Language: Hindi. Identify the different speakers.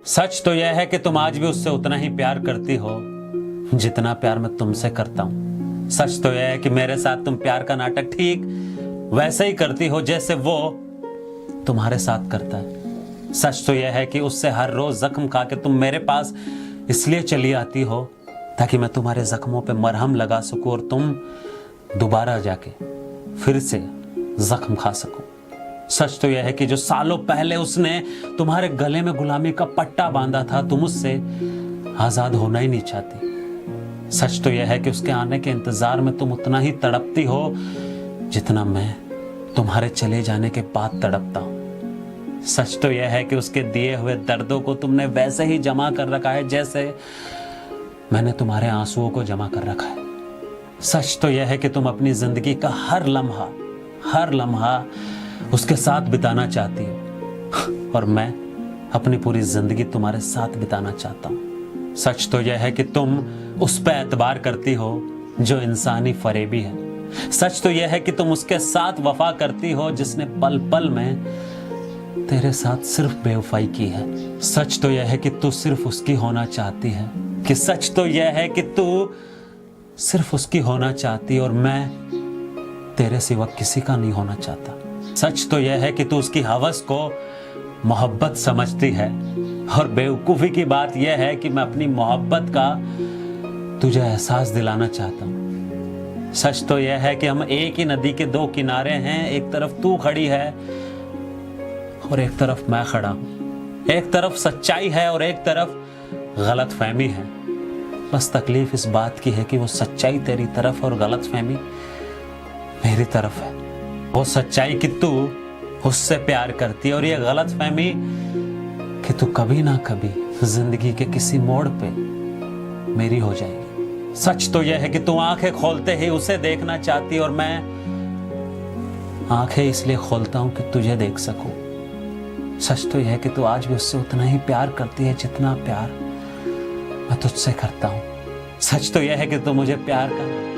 Speaker 1: सच तो यह है कि तुम आज भी उससे उतना ही प्यार करती हो जितना प्यार मैं तुमसे करता हूं। सच तो यह है कि मेरे साथ तुम प्यार का नाटक ठीक वैसे ही करती हो जैसे वो तुम्हारे साथ करता है। सच तो यह है कि उससे हर रोज जख्म खा के तुम मेरे पास इसलिए चली आती हो ताकि मैं तुम्हारे जख्मों पे मरहम लगा सकूं और तुम दोबारा जाके फिर से जख्म खा सको। सच तो यह है कि जो सालों पहले उसने तुम्हारे गले में गुलामी का पट्टा बांधा था, तुम उससे आजाद होना ही नहीं चाहती। सच तो यह है कि उसके आने के इंतजार में तुम उतना ही तड़पती हो जितना मैं तुम्हारे चले जाने के बाद तड़पता हूं। सच तो यह है कि उसके दिए हुए दर्दों को तुमने वैसे ही जमा कर रखा है जैसे मैंने तुम्हारे आंसुओं को जमा कर रखा है। सच तो यह है कि तुम अपनी जिंदगी का हर लम्हा उसके साथ बिताना चाहती हो और मैं अपनी पूरी जिंदगी तुम्हारे साथ बिताना चाहता हूं। सच तो यह है कि तुम उस पर एतबार करती हो जो इंसानी फरेबी है। सच तो यह है कि तुम उसके साथ वफा करती हो जिसने पल पल में तेरे साथ सिर्फ बेवफाई की है। सच तो यह है कि तू सिर्फ उसकी होना चाहती है कि सच तो यह है कि तू सिर्फ उसकी होना चाहती और मैं तेरे सिवा किसी का नहीं होना चाहता। सच तो यह है कि तू उसकी हवस को मोहब्बत समझती है और बेवकूफ़ी की बात यह है कि मैं अपनी मोहब्बत का तुझे एहसास दिलाना चाहता हूँ। सच तो यह है कि हम एक ही नदी के दो किनारे हैं, एक तरफ तू खड़ी है और एक तरफ मैं खड़ा हूँ। एक तरफ सच्चाई है और एक तरफ गलतफहमी है। बस तकलीफ इस बात की है कि वो सच्चाई तेरी तरफ और गलतफहमी मेरी तरफ है। वो सच्चाई कि तू उससे प्यार करती है और ये गलतफहमी कि तू कभी ना कभी जिंदगी के किसी मोड़ पे मेरी हो जाएगी। सच तो यह है कि तू आंखें खोलते ही उसे देखना चाहती और मैं आंखें इसलिए खोलता हूं कि तुझे देख सकूं। सच तो यह है कि तू आज भी उससे उतना ही प्यार करती है जितना प्यार मैं तुझसे करता हूं। सच तो यह है कि तू मुझे प्यार कर